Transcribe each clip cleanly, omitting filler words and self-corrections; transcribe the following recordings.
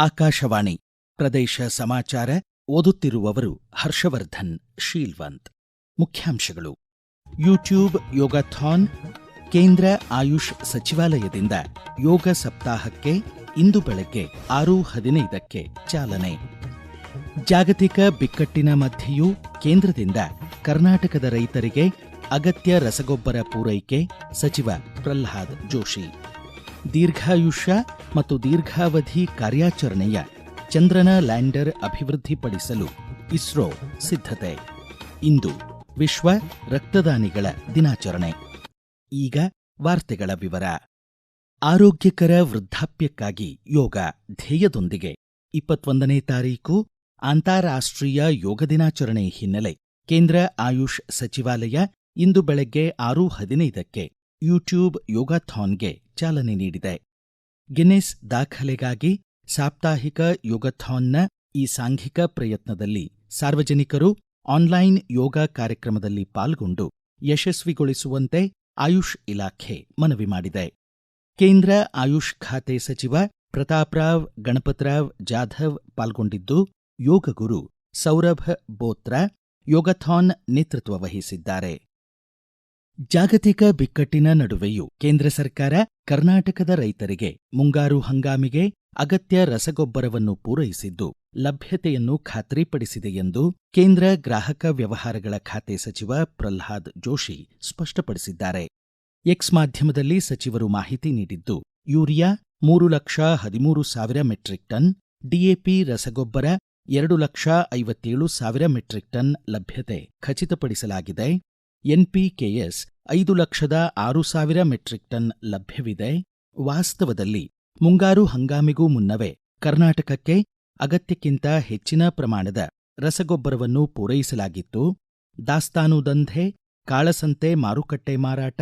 ಆಕಾಶವಾಣಿ ಪ್ರದೇಶ ಸಮಾಚಾರ ಓದುತ್ತಿರುವವರು ಹರ್ಷವರ್ಧನ್ ಶೀಲ್ವಂತ್. ಮುಖ್ಯಾಂಶಗಳು: ಯೂಟ್ಯೂಬ್ ಯೋಗಾಥಾನ್, ಕೇಂದ್ರ ಆಯುಷ್ ಸಚಿವಾಲಯದಿಂದ ಯೋಗ ಸಪ್ತಾಹಕ್ಕೆ ಇಂದು ಬೆಳಗ್ಗೆ 6:15ಕ್ಕೆ ಚಾಲನೆ. ಜಾಗತಿಕ ಬಿಕ್ಕಟ್ಟಿನ ಮಧ್ಯೆಯೂ ಕೇಂದ್ರದಿಂದ ಕರ್ನಾಟಕದ ರೈತರಿಗೆ ಅಗತ್ಯ ರಸಗೊಬ್ಬರ ಪೂರೈಕೆ, ಸಚಿವ ಪ್ರಹ್ಲಾದ್ ಜೋಶಿ. ದೀರ್ಘಾಯುಷ್ಯ ಮತ್ತು ದೀರ್ಘಾವಧಿ ಕಾರ್ಯಾಚರಣೆಯ ಚಂದ್ರನ ಲ್ಯಾಂಡರ್ ಅಭಿವೃದ್ಧಿಪಡಿಸಲು ಇಸ್ರೋ ಸಿದ್ಧತೆ. ಇಂದು ವಿಶ್ವ ರಕ್ತದಾನಿಗಳ ದಿನಾಚರಣೆ. ಈಗ ವಾರ್ತೆಗಳ ವಿವರ. ಆರೋಗ್ಯಕರ ವೃದ್ಧಾಪ್ಯಕ್ಕಾಗಿ ಯೋಗ ಧ್ಯೇಯದೊಂದಿಗೆ 21ನೇ ತಾರೀಕು ಅಂತಾರಾಷ್ಟ್ರೀಯ ಯೋಗ ದಿನಾಚರಣೆ ಹಿನ್ನೆಲೆ ಕೇಂದ್ರ ಆಯುಷ್ ಸಚಿವಾಲಯ ಇಂದು ಬೆಳಗ್ಗೆ 6:15ಕ್ಕೆ ಯೂಟ್ಯೂಬ್ ಯೋಗಾಥಾನ್ಗೆ ಚಾಲನೆ ನೀಡಿದೆ. ಗಿನ್ನೆಸ್ ದಾಖಲೆಗಾಗಿ ಸಾಪ್ತಾಹಿಕ ಯೋಗಾಥಾನ್ನ ಈ ಸಾಂಘಿಕ ಪ್ರಯತ್ನದಲ್ಲಿ ಸಾರ್ವಜನಿಕರು ಆನ್ಲೈನ್ ಯೋಗ ಕಾರ್ಯಕ್ರಮದಲ್ಲಿ ಪಾಲ್ಗೊಂಡು ಯಶಸ್ವಿಗೊಳಿಸುವಂತೆ ಆಯುಷ್ ಇಲಾಖೆ ಮನವಿ ಮಾಡಿದೆ. ಕೇಂದ್ರ ಆಯುಷ್ ಖಾತೆ ಸಚಿವ ಪ್ರತಾಪ್ರಾವ್ ಗಣಪತರಾವ್ ಜಾಧವ್ ಪಾಲ್ಗೊಂಡಿದ್ದು, ಯೋಗಗುರು ಸೌರಭ್ ಬೋತ್ರಾ ಯೋಗಾಥಾನ್ ನೇತೃತ್ವ ವಹಿಸಿದ್ದಾರೆ. ಜಾಗತಿಕ ಬಿಕ್ಕಟ್ಟಿನ ನಡುವೆಯೂ ಕೇಂದ್ರ ಸರ್ಕಾರ ಕರ್ನಾಟಕದ ರೈತರಿಗೆ ಮುಂಗಾರು ಹಂಗಾಮಿಗೆ ಅಗತ್ಯ ರಸಗೊಬ್ಬರವನ್ನು ಪೂರೈಸಿದ್ದು, ಲಭ್ಯತೆಯನ್ನು ಖಾತ್ರಿಪಡಿಸಿದೆ ಎಂದು ಕೇಂದ್ರ ಗ್ರಾಹಕ ವ್ಯವಹಾರಗಳ ಖಾತೆ ಸಚಿವ ಪ್ರಹ್ಲಾದ್ ಜೋಶಿ ಸ್ಪಷ್ಟಪಡಿಸಿದ್ದಾರೆ. ಎಕ್ಸ್ ಮಾಧ್ಯಮದಲ್ಲಿ ಸಚಿವರು ಮಾಹಿತಿ ನೀಡಿದ್ದು, ಯೂರಿಯಾ 3,13,000 ಮೆಟ್ರಿಕ್ ಟನ್, ಡಿಎಪಿ ರಸಗೊಬ್ಬರ 2,57,000 ಮೆಟ್ರಿಕ್ ಟನ್ ಲಭ್ಯತೆ ಖಚಿತಪಡಿಸಲಾಗಿದೆ. ಎನ್ಪಿಕೆಎಸ್ 5,06,000 ಮೆಟ್ರಿಕ್ ಟನ್ ಲಭ್ಯವಿದೆ. ವಾಸ್ತವದಲ್ಲಿ ಮುಂಗಾರು ಹಂಗಾಮಿಗೂ ಮುನ್ನವೇ ಕರ್ನಾಟಕಕ್ಕೆ ಅಗತ್ಯಕ್ಕಿಂತ ಹೆಚ್ಚಿನ ಪ್ರಮಾಣದ ರಸಗೊಬ್ಬರವನ್ನು ಪೂರೈಸಲಾಗಿತ್ತು. ದಾಸ್ತಾನು ದಂಧೆ, ಕಾಳಸಂತೆ ಮಾರುಕಟ್ಟೆ ಮಾರಾಟ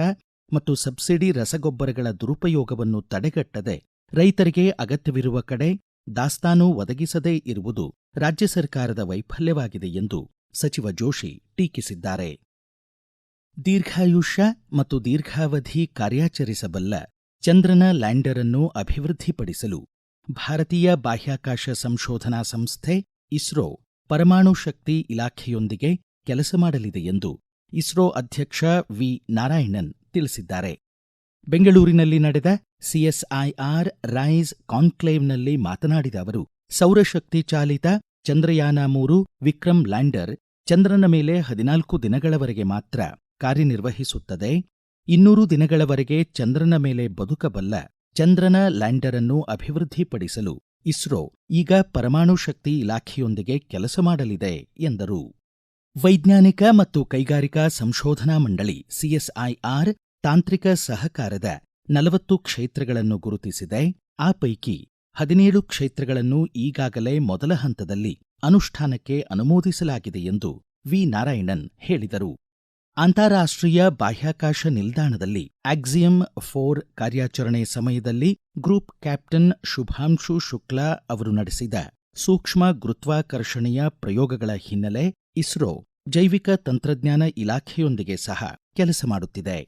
ಮತ್ತು ಸಬ್ಸಿಡಿ ರಸಗೊಬ್ಬರಗಳ ದುರುಪಯೋಗವನ್ನು ತಡೆಗಟ್ಟದೆ ರೈತರಿಗೆ ಅಗತ್ಯವಿರುವ ಕಡೆ ದಾಸ್ತಾನು ಒದಗಿಸದೇ ಇರುವುದು ರಾಜ್ಯ ಸರ್ಕಾರದ ವೈಫಲ್ಯವಾಗಿದೆ ಎಂದು ಸಚಿವ ಜೋಶಿ ಟೀಕಿಸಿದ್ದಾರೆ. ದೀರ್ಘಾಯುಷ್ಯ ಮತ್ತು ದೀರ್ಘಾವಧಿ ಕಾರ್ಯಾಚರಿಸಬಲ್ಲ ಚಂದ್ರನ ಲ್ಯಾಂಡರ್ ಅನ್ನು ಅಭಿವೃದ್ಧಿಪಡಿಸಲು ಭಾರತೀಯ ಬಾಹ್ಯಾಕಾಶ ಸಂಶೋಧನಾ ಸಂಸ್ಥೆ ಇಸ್ರೋ ಪರಮಾಣು ಶಕ್ತಿ ಇಲಾಖೆಯೊಂದಿಗೆ ಕೆಲಸ ಮಾಡಲಿದೆ ಎಂದು ಇಸ್ರೋ ಅಧ್ಯಕ್ಷ ವಿ ನಾರಾಯಣನ್ ತಿಳಿಸಿದ್ದಾರೆ. ಬೆಂಗಳೂರಿನಲ್ಲಿ ನಡೆದ ಸಿಎಸ್ಐಆರ್ ರೈಸ್ ಕಾನ್ಕ್ಲೇವ್ನಲ್ಲಿ ಮಾತನಾಡಿದ ಅವರು, ಸೌರಶಕ್ತಿ ಚಾಲಿತ ಚಂದ್ರಯಾನ-3 ವಿಕ್ರಮ್ ಲ್ಯಾಂಡರ್ ಚಂದ್ರನ ಮೇಲೆ 14 ದಿನಗಳವರೆಗೆ ಮಾತ್ರ ಕಾರ್ಯನಿರ್ವಹಿಸುತ್ತದೆ. 200 ದಿನಗಳವರೆಗೆ ಚಂದ್ರನ ಮೇಲೆ ಬದುಕಬಲ್ಲ ಚಂದ್ರನ ಲ್ಯಾಂಡರ್ ಅನ್ನು ಅಭಿವೃದ್ಧಿಪಡಿಸಲು ಇಸ್ರೋ ಈಗ ಪರಮಾಣು ಶಕ್ತಿ ಇಲಾಖೆಯೊಂದಿಗೆ ಕೆಲಸ ಮಾಡಲಿದೆ ಎಂದರು. ವೈಜ್ಞಾನಿಕ ಮತ್ತು ಕೈಗಾರಿಕಾ ಸಂಶೋಧನಾ ಮಂಡಳಿ ಸಿಎಸ್ಐಆರ್ ತಾಂತ್ರಿಕ ಸಹಕಾರದ 40 ಕ್ಷೇತ್ರಗಳನ್ನು ಗುರುತಿಸಿದೆ. ಆ ಪೈಕಿ 17 ಕ್ಷೇತ್ರಗಳನ್ನು ಈಗಾಗಲೇ ಮೊದಲ ಹಂತದಲ್ಲಿ ಅನುಷ್ಠಾನಕ್ಕೆ ಅನುಮೋದಿಸಲಾಗಿದೆ ಎಂದು ವಿ ನಾರಾಯಣನ್ ಹೇಳಿದರು. ಅಂತಾರಾಷ್ಟ್ರೀಯ ಬಾಹ್ಯಾಕಾಶ ನಿಲ್ದಾಣದಲ್ಲಿ ಆಕ್ಸಿಯಂ 4 ಕಾರ್ಯಾಚರಣೆ ಸಮಯದಲ್ಲಿ ಗ್ರೂಪ್ ಕ್ಯಾಪ್ಟನ್ ಶುಭಾಂಶು ಶುಕ್ಲಾ ಅವರು ನಡೆಸಿದ ಸೂಕ್ಷ್ಮ ಗುರುತ್ವಾಕರ್ಷಣೆಯ ಪ್ರಯೋಗಗಳ ಹಿನ್ನೆಲೆ ಇಸ್ರೋ ಜೈವಿಕ ತಂತ್ರಜ್ಞಾನ ಇಲಾಖೆಯೊಂದಿಗೆ ಸಹ ಕೆಲಸ ಮಾಡುತ್ತಿದೆ.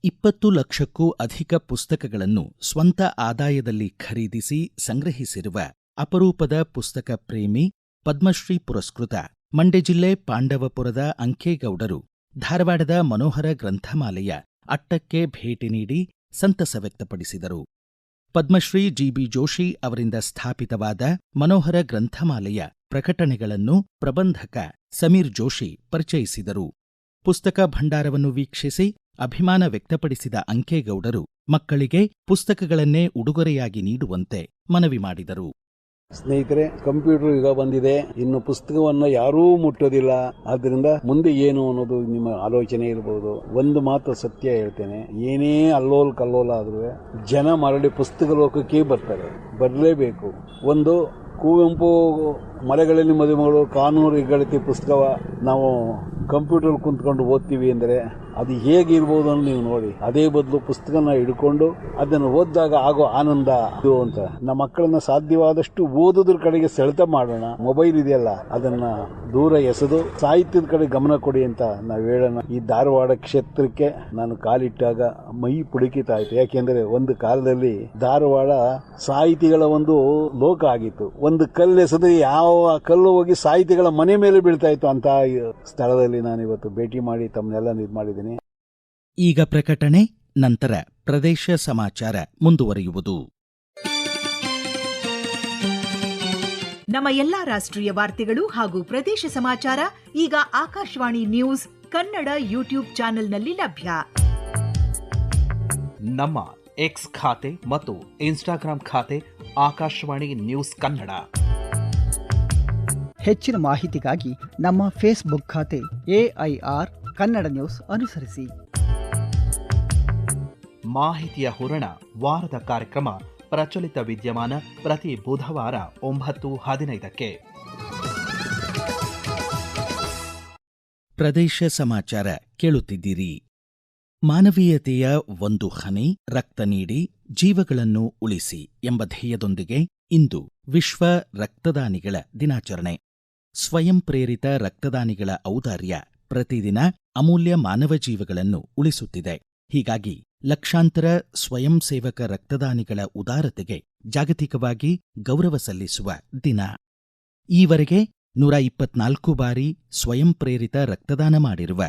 20 ಲಕ್ಷಕ್ಕೂ ಅಧಿಕ ಪುಸ್ತಕಗಳನ್ನು ಸ್ವಂತ ಆದಾಯದಲ್ಲಿ ಖರೀದಿಸಿ ಸಂಗ್ರಹಿಸಿರುವ ಅಪರೂಪದ ಪುಸ್ತಕ ಪ್ರೇಮಿ, ಪದ್ಮಶ್ರೀ ಪುರಸ್ಕೃತ ಮಂಡ್ಯ ಜಿಲ್ಲೆ ಪಾಂಡವಪುರದ ಅಂಕೇಗೌಡರು ಧಾರವಾಡದ ಮನೋಹರ ಗ್ರಂಥಮಾಲೆಯ ಅಟ್ಟಕ್ಕೆ ಭೇಟಿ ನೀಡಿ ಸಂತಸ ವ್ಯಕ್ತಪಡಿಸಿದರು. ಪದ್ಮಶ್ರೀ ಜಿಬಿ ಜೋಶಿ ಅವರಿಂದ ಸ್ಥಾಪಿತವಾದ ಮನೋಹರ ಗ್ರಂಥಮಾಲೆಯ ಪ್ರಕಟಣೆಗಳನ್ನು ಪ್ರಬಂಧಕ ಸಮೀರ್ ಜೋಶಿ ಪರಿಚಯಿಸಿದರು. ಪುಸ್ತಕ ಭಂಡಾರವನ್ನು ವೀಕ್ಷಿಸಿ ಅಭಿಮಾನ ವ್ಯಕ್ತಪಡಿಸಿದ ಅಂಕೇಗೌಡರು ಮಕ್ಕಳಿಗೆ ಪುಸ್ತಕಗಳನ್ನೇ ಉಡುಗೊರೆಯಾಗಿ ನೀಡುವಂತೆ ಮನವಿ ಮಾಡಿದರು. ಸ್ನೇಹಿತರೆ, ಕಂಪ್ಯೂಟರ್ ಯುಗ ಬಂದಿದೆ. ಇನ್ನು ಪುಸ್ತಕವನ್ನು ಯಾರೂ ಮುಟ್ಟೋದಿಲ್ಲ. ಆದ್ದರಿಂದ ಮುಂದೆ ಏನು ಅನ್ನೋದು ನಿಮ್ಮ ಆಲೋಚನೆ ಇರಬಹುದು. ಒಂದು ಮಾತು ಸತ್ಯ ಹೇಳ್ತೇನೆ, ಏನೇ ಅಲ್ಲೋಲ್ ಕಲ್ಲೋಲ ಆದ್ರೂ ಜನ ಮರಳಿ ಪುಸ್ತಕ ಲೋಕಕ್ಕೆ ಬರ್ತಾರೆ, ಬರಲೇಬೇಕು. ಒಂದು ಕುವೆಂಪು ಮಲೆಗಳಲ್ಲಿ ಮದುಮಗಳು ಕಾನೂರು ಹೆಗ್ಗಳಿಕೆ ಪುಸ್ತಕವ ನಾವು ಕಂಪ್ಯೂಟರ್ ಕುಂತ್ಕೊಂಡು ಓದ್ತೀವಿ ಅಂದರೆ ಅದು ಹೇಗಿರ್ಬೋದು ಅಂತ ನೀವು ನೋಡಿ. ಅದೇ ಬದಲು ಪುಸ್ತಕನ ಹಿಡ್ಕೊಂಡು ಅದನ್ನು ಓದಿದಾಗ ಆಗೋ ಆನಂದ ಇದು ಅಂತ. ನಮ್ಮ ಮಕ್ಕಳನ್ನ ಸಾಧ್ಯವಾದಷ್ಟು ಓದೋದ್ರ ಕಡೆಗೆ ಸೆಳೆತ ಮಾಡೋಣ. ಮೊಬೈಲ್ ಇದೆಯಲ್ಲ ಅದನ್ನ ದೂರ ಎಸೆದು ಸಾಹಿತ್ಯದ ಕಡೆ ಗಮನ ಕೊಡಿ ಅಂತ ನಾವು ಹೇಳೋಣ. ಈ ಧಾರವಾಡ ಕ್ಷೇತ್ರಕ್ಕೆ ನಾನು ಕಾಲಿಟ್ಟಾಗ ಮೈ ಪುಡುಕಿತಾ ಇತ್ತು. ಯಾಕೆಂದ್ರೆ ಒಂದು ಕಾಲದಲ್ಲಿ ಧಾರವಾಡ ಸಾಹಿತಿಗಳ ಒಂದು ಲೋಕ ಆಗಿತ್ತು. ಒಂದು ಕಲ್ಲು ಎಸೆದು ಯಾವ ಕಲ್ಲು ಹೋಗಿ ಸಾಹಿತಿಗಳ ಮನೆ ಮೇಲೆ ಬೀಳ್ತಾ ಇತ್ತು ಅಂತ ಸ್ಥಳದಲ್ಲಿ ನಾನು ಇವತ್ತು ಭೇಟಿ ಮಾಡಿ ತಮ್ಮನ್ನೆಲ್ಲ ಇದು ಮಾಡಿದ್ದೀನಿ. ಈಗ ಪ್ರಕಟಣೆ, ನಂತರ ಪ್ರದೇಶ ಸಮಾಚಾರ ಮುಂದುವರಿಯುವುದು. ನಮ್ಮ ಎಲ್ಲಾ ರಾಷ್ಟ್ರೀಯ ವಾರ್ತೆಗಳು ಹಾಗೂ ಪ್ರದೇಶ ಸಮಾಚಾರ ಈಗ ಆಕಾಶವಾಣಿ ನ್ಯೂಸ್ ಕನ್ನಡ ಯೂಟ್ಯೂಬ್ ಚಾನೆಲ್ನಲ್ಲಿ ಲಭ್ಯ. ನಮ್ಮ ಎಕ್ಸ್ ಖಾತೆ ಮತ್ತು ಇನ್ಸ್ಟಾಗ್ರಾಂ ಖಾತೆ ಆಕಾಶವಾಣಿ ನ್ಯೂಸ್ ಕನ್ನಡ. ಹೆಚ್ಚಿನ ಮಾಹಿತಿಗಾಗಿ ನಮ್ಮ ಫೇಸ್ಬುಕ್ ಖಾತೆ AIR ಕನ್ನಡ ನ್ಯೂಸ್ ಅನುಸರಿಸಿ. ಮಾಹಿತಿಯ ಹೂರಣ ವಾರದ ಕಾರ್ಯಕ್ರಮ ಪ್ರಚಲಿತ ವಿದ್ಯಮಾನ ಪ್ರತಿ ಬುಧವಾರ 9:15. ಪ್ರದೇಶ ಸಮಾಚಾರ ಕೇಳುತ್ತಿದ್ದೀರಿ. ಮಾನವೀಯತೆಯ ಒಂದು ಹನಿ ರಕ್ತ ನೀಡಿ ಜೀವಗಳನ್ನು ಉಳಿಸಿ ಎಂಬ ಧ್ಯೇಯದೊಂದಿಗೆ ಇಂದು ವಿಶ್ವ ರಕ್ತದಾನಿಗಳ ದಿನಾಚರಣೆ. ಸ್ವಯಂ ಪ್ರೇರಿತ ರಕ್ತದಾನಿಗಳ ಔದಾರ್ಯ ಪ್ರತಿದಿನ ಅಮೂಲ್ಯ ಮಾನವ ಜೀವಗಳನ್ನು ಉಳಿಸುತ್ತಿದೆ. ಹೀಗಾಗಿ ಲಕ್ಷಾಂತರ ಸ್ವಯಂ ಸೇವಕ ರಕ್ತದಾನಿಗಳ ಉದಾರತೆಗೆ ಜಾಗತಿಕವಾಗಿ ಗೌರವ ಸಲ್ಲಿಸುವ ದಿನ. ಈವರೆಗೆ 124 ಬಾರಿ ಸ್ವಯಂ ಪ್ರೇರಿತ ರಕ್ತದಾನ ಮಾಡಿರುವ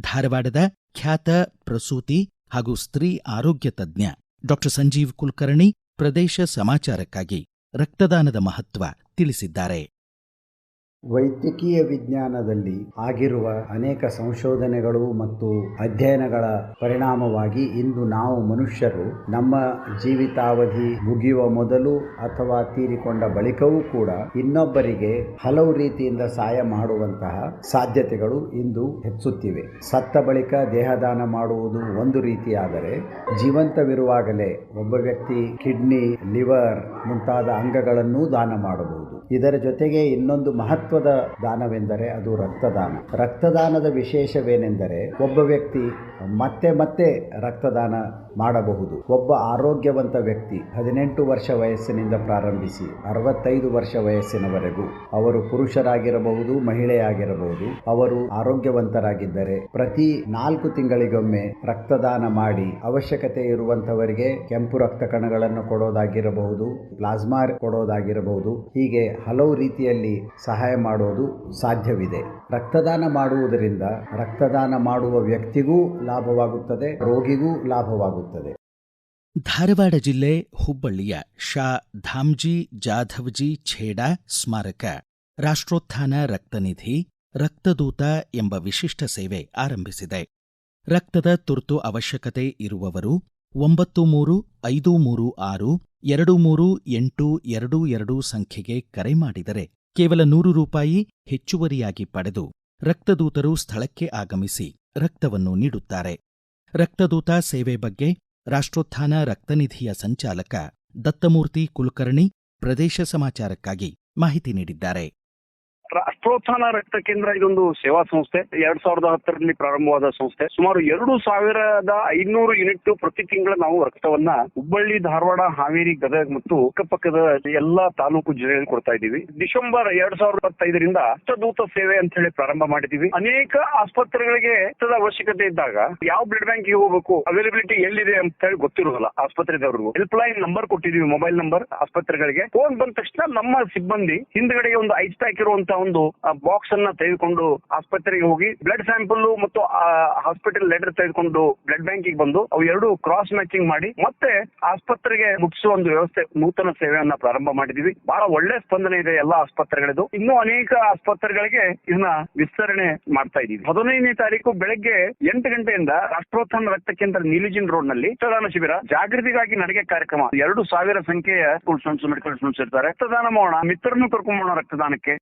ಧಾರವಾಡದ ಖ್ಯಾತ ಪ್ರಸೂತಿ ಹಾಗೂ ಸ್ತ್ರೀ ಆರೋಗ್ಯ ತಜ್ಞ ಡಾ ಸಂಜೀವ್ ಕುಲಕರ್ಣಿ ಪ್ರದೇಶ ಸಮಾಚಾರಕ್ಕಾಗಿ ರಕ್ತದಾನದ ಮಹತ್ವ ತಿಳಿಸಿದ್ದಾರೆ. ವೈದ್ಯಕೀಯ ವಿಜ್ಞಾನದಲ್ಲಿ ಆಗಿರುವ ಅನೇಕ ಸಂಶೋಧನೆಗಳು ಮತ್ತು ಅಧ್ಯಯನಗಳ ಪರಿಣಾಮವಾಗಿ ಇಂದು ನಾವು ಮನುಷ್ಯರು ನಮ್ಮ ಜೀವಿತಾವಧಿ ಮುಗಿಯುವ ಮೊದಲು ಅಥವಾ ತೀರಿಕೊಂಡ ಬಳಿಕವೂ ಕೂಡ ಇನ್ನೊಬ್ಬರಿಗೆ ಹಲವು ರೀತಿಯಿಂದ ಸಹಾಯ ಮಾಡುವಂತಹ ಸಾಧ್ಯತೆಗಳು ಇಂದು ಹೆಚ್ಚುತ್ತಿವೆ. ಸತ್ತ ಬಳಿಕ ದೇಹದಾನ ಮಾಡುವುದು ಒಂದು ರೀತಿಯಾದರೆ, ಜೀವಂತವಿರುವಾಗಲೇ ಒಬ್ಬ ವ್ಯಕ್ತಿ ಕಿಡ್ನಿ, ಲಿವರ್ ಮುಂತಾದ ಅಂಗಗಳನ್ನೂ ದಾನ ಮಾಡಬಹುದು. ಇದರ ಜೊತೆಗೆ ಇನ್ನೊಂದು ಮಹತ್ವದ ದಾನವೆಂದರೆ ಅದು ರಕ್ತದಾನ. ರಕ್ತದಾನದ ವಿಶೇಷವೇನೆಂದರೆ ಒಬ್ಬ ವ್ಯಕ್ತಿ ಮತ್ತೆ ಮತ್ತೆ ರಕ್ತದಾನ ಮಾಡಬಹುದು. ಒಬ್ಬ ಆರೋಗ್ಯವಂತ ವ್ಯಕ್ತಿ 18 ವರ್ಷ ವಯಸ್ಸಿನಿಂದ ಪ್ರಾರಂಭಿಸಿ 65 ವರ್ಷ ವಯಸ್ಸಿನವರೆಗೂ, ಅವರು ಪುರುಷರಾಗಿರಬಹುದು, ಮಹಿಳೆಯಾಗಿರಬಹುದು, ಅವರು ಆರೋಗ್ಯವಂತರಾಗಿದ್ದರೆ ಪ್ರತಿ 4 ತಿಂಗಳಿಗೊಮ್ಮೆ ರಕ್ತದಾನ ಮಾಡಿ ಅವಶ್ಯಕತೆ ಇರುವಂತವರಿಗೆ ಕೆಂಪು ರಕ್ತ ಕಣಗಳನ್ನು ಕೊಡೋದಾಗಿರಬಹುದು, ಪ್ಲಾಸ್ಮಾ ಕೊಡೋದಾಗಿರಬಹುದು, ಹೀಗೆ ಹಲವು ರೀತಿಯಲ್ಲಿ ಸಹಾಯ ಮಾಡೋದು ಸಾಧ್ಯವಿದೆ. ರಕ್ತದಾನ ಮಾಡುವುದರಿಂದ ರಕ್ತದಾನ ಮಾಡುವ ವ್ಯಕ್ತಿಗೂ ಲಾಭವಾಗುತ್ತದೆ, ರೋಗಿಗೂ ಲಾಭವಾಗುತ್ತದೆ. ಧಾರವಾಡ ಜಿಲ್ಲೆ ಹುಬ್ಬಳ್ಳಿಯ ಶಾ ಧಾಮ್ಜಿ ಜಾಧವ್ಜಿ ಛೇಡಾ ಸ್ಮಾರಕ ರಾಷ್ಟ್ರೋತ್ಥಾನ ರಕ್ತನಿಧಿ ರಕ್ತದೂತ ಎಂಬ ವಿಶಿಷ್ಟ ಸೇವೆ ಆರಂಭಿಸಿದೆ. ರಕ್ತದ ತುರ್ತು ಅವಶ್ಯಕತೆ ಇರುವವರು 9353623822 ಸಂಖ್ಯೆಗೆ ಕರೆ ಮಾಡಿದರೆ ಕೇವಲ 100 ರೂಪಾಯಿ ಹೆಚ್ಚುವರಿಯಾಗಿ ಪಡೆದು ರಕ್ತದೂತರು ಸ್ಥಳಕ್ಕೆ ಆಗಮಿಸಿ ರಕ್ತವನ್ನು ನೀಡುತ್ತಾರೆ. ರಕ್ತದೂತ ಸೇವೆ ಬಗ್ಗೆ ರಾಷ್ಟ್ರೋತ್ಥಾನ ರಕ್ತನಿಧಿಯ ಸಂಚಾಲಕ ದತ್ತಮೂರ್ತಿ ಕುಲಕರ್ಣಿ ಪ್ರದೇಶ ಸಮಾಚಾರಕ್ಕಾಗಿ ಮಾಹಿತಿ ನೀಡಿದ್ದಾರೆ. ರಾಷ್ಟ್ರೋತ್ಥಾನ ರಕ್ತ ಕೇಂದ್ರ ಇದೊಂದು ಸೇವಾ ಸಂಸ್ಥೆ. 2010ರಲ್ಲಿ ಪ್ರಾರಂಭವಾದ ಸಂಸ್ಥೆ. ಸುಮಾರು 2500 ಯೂನಿಟ್ ಪ್ರತಿ ತಿಂಗಳ ನಾವು ರಕ್ತವನ್ನ ಹುಬ್ಬಳ್ಳಿ, ಧಾರವಾಡ, ಹಾವೇರಿ, ಗದಗ ಮತ್ತು ಅಕ್ಕಪಕ್ಕದ ಎಲ್ಲಾ ತಾಲೂಕು ಜಿಲ್ಲೆಗಳಲ್ಲಿ ಕೊಡ್ತಾ ಇದ್ದೀವಿ. ಡಿಸೆಂಬರ್ 2015ರಿಂದ ರಕ್ತದೂತ ಸೇವೆ ಅಂತ ಹೇಳಿ ಪ್ರಾರಂಭ ಮಾಡಿದೀವಿ. ಅನೇಕ ಆಸ್ಪತ್ರೆಗಳಿಗೆ ರಕ್ತದ ಅವಶ್ಯಕತೆ ಇದ್ದಾಗ ಯಾವ ಬ್ಲಡ್ ಬ್ಯಾಂಕ್ ಹೋಗಬೇಕು, ಅವೈಲಬಿಲಿಟಿ ಎಲ್ಲಿದೆ ಅಂತ ಹೇಳಿ ಗೊತ್ತಿರೋದಿಲ್ಲ ಆಸ್ಪತ್ರೆದವ್ರಿಗೂ. ಹೆಲ್ಪ್ ಲೈನ್ ನಂಬರ್ ಕೊಟ್ಟಿದೀವಿ, ಮೊಬೈಲ್ ನಂಬರ್. ಆಸ್ಪತ್ರೆಗಳಿಗೆ ಫೋನ್ ಬಂದ ತಕ್ಷಣ ನಮ್ಮ ಸಿಬ್ಬಂದಿ ಹಿಂದ್ಗಡೆಗೆ ಒಂದು ಐಸ್ ಪ್ಯಾಕ್ ಇರುವಂತಹ ಒಂದು ಬಾಕ್ಸ್ ಅನ್ನ ತೆಗೆದುಕೊಂಡು ಆಸ್ಪತ್ರೆಗೆ ಹೋಗಿ ಬ್ಲಡ್ ಸ್ಯಾಂಪಲ್ ಮತ್ತು ಹಾಸ್ಪಿಟಲ್ ಲೆಟರ್ ತೆಗೆದುಕೊಂಡು ಬ್ಲಡ್ ಬ್ಯಾಂಕಿಗೆ ಬಂದು ಅವು ಎರಡು ಕ್ರಾಸ್ ಮ್ಯಾಚಿಂಗ್ ಮಾಡಿ ಮತ್ತೆ ಆಸ್ಪತ್ರೆಗೆ ಮುಗಿಸುವ ಒಂದು ವ್ಯವಸ್ಥೆ, ನೂತನ ಸೇವೆಯನ್ನ ಪ್ರಾರಂಭ ಮಾಡಿದೀವಿ. ಬಹಳ ಒಳ್ಳೆ ಸ್ಪಂದನೆ ಇದೆ ಎಲ್ಲಾ ಆಸ್ಪತ್ರೆಗಳದು. ಇನ್ನೂ ಅನೇಕ ಆಸ್ಪತ್ರೆಗಳಿಗೆ ಇದನ್ನ ವಿಸ್ತರಣೆ ಮಾಡ್ತಾ ಇದೀವಿ. 15ನೇ ತಾರೀಕು ಬೆಳಗ್ಗೆ 8 ಗಂಟೆಯಿಂದ ರಾಷ್ಟ್ರೋತ್ಥಾನ ರಕ್ತ ಕೇಂದ್ರ ನೀಲಿಜಿನ್ ರೋಡ್ ನಲ್ಲಿ ರಕ್ತದಾನ ಶಿಬಿರ, ಜಾಗೃತಿಗಾಗಿ ನಡಿಗೆ ಕಾರ್ಯಕ್ರಮ. 2000 ಸಂಖ್ಯೆಯ ಸ್ಕೂಲ್ ಸ್ಟೂಡೆಂಟ್ಸ್, ಮೆಡಿಕಲ್ ಸ್ಟೂಡೆಂಟ್ಸ್ ಇರ್ತಾರೆ. ರಕ್ತದಾನ ಮಾಡೋಣ, ಮಿತ್ರರನ್ನು ಕರ್ಕೊಂಬೋಣ ರಕ್ತದಾನಕ್ಕೆ.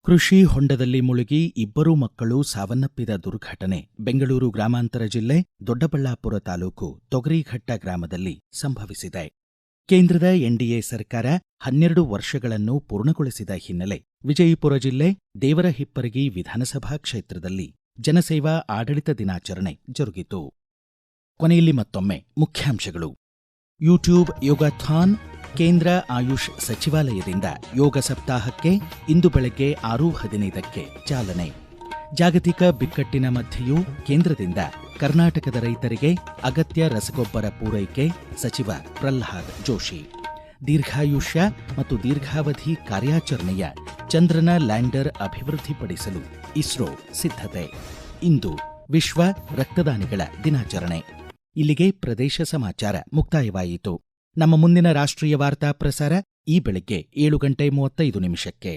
ಕೃಷಿ ಹೊಂಡದಲ್ಲಿ ಮುಳುಗಿ 2 ಮಕ್ಕಳು ಸಾವನ್ನಪ್ಪಿದ ದುರ್ಘಟನೆ ಬೆಂಗಳೂರು ಗ್ರಾಮಾಂತರ ಜಿಲ್ಲೆ ದೊಡ್ಡಬಳ್ಳಾಪುರ ತಾಲೂಕು ತೊಗರಿಘಟ್ಟ ಗ್ರಾಮದಲ್ಲಿ ಸಂಭವಿಸಿದೆ. ಕೇಂದ್ರದ ಎನ್ಡಿಎ ಸರ್ಕಾರ 12 ವರ್ಷಗಳನ್ನು ಪೂರ್ಣಗೊಳಿಸಿದ ಹಿನ್ನೆಲೆ ವಿಜಯಪುರ ಜಿಲ್ಲೆ ದೇವರಹಿಪ್ಪರಗಿ ವಿಧಾನಸಭಾ ಕ್ಷೇತ್ರದಲ್ಲಿ ಜನಸೇವಾ ಆಡಳಿತ ದಿನಾಚರಣೆ ಜರುಗಿತು. ಕೊನೆಯಲ್ಲಿ ಮತ್ತೊಮ್ಮೆ ಮುಖ್ಯಾಂಶಗಳು. ಯೂಟ್ಯೂಬ್ ಯೋಗಾಥಾನ್, ಕೇಂದ್ರ ಆಯುಷ್ ಸಚಿವಾಲಯದಿಂದ ಯೋಗ ಸಪ್ತಾಹಕ್ಕೆ ಇಂದು ಬೆಳಗ್ಗೆ 6:15ಕ್ಕೆ ಚಾಲನೆ. ಜಾಗತಿಕ ಬಿಕ್ಕಟ್ಟಿನ ಮಧ್ಯೆಯೂ ಕೇಂದ್ರದಿಂದ ಕರ್ನಾಟಕದ ರೈತರಿಗೆ ಅಗತ್ಯ ರಸಗೊಬ್ಬರ ಪೂರೈಕೆ, ಸಚಿವ ಪ್ರಹ್ಲಾದ್ ಜೋಶಿ. ದೀರ್ಘಾಯುಷ್ಯ ಮತ್ತು ದೀರ್ಘಾವಧಿ ಕಾರ್ಯಾಚರಣೆಯ ಚಂದ್ರನ ಲ್ಯಾಂಡರ್ ಅಭಿವೃದ್ಧಿಪಡಿಸಲು ಇಸ್ರೋ ಸಿದ್ಧತೆ. ಇಂದು ವಿಶ್ವ ರಕ್ತದಾನಿಗಳ ದಿನಾಚರಣೆ. ಇಲ್ಲಿಗೆ ಪ್ರದೇಶ ಸಮಾಚಾರ ಮುಕ್ತಾಯವಾಯಿತು. ನಮ್ಮ ಮುಂದಿನ ರಾಷ್ಟ್ರೀಯ ವಾರ್ತಾ ಪ್ರಸಾರ ಈ ಬೆಳಗ್ಗೆ 7:35 ನಿಮಿಷಕ್ಕೆ.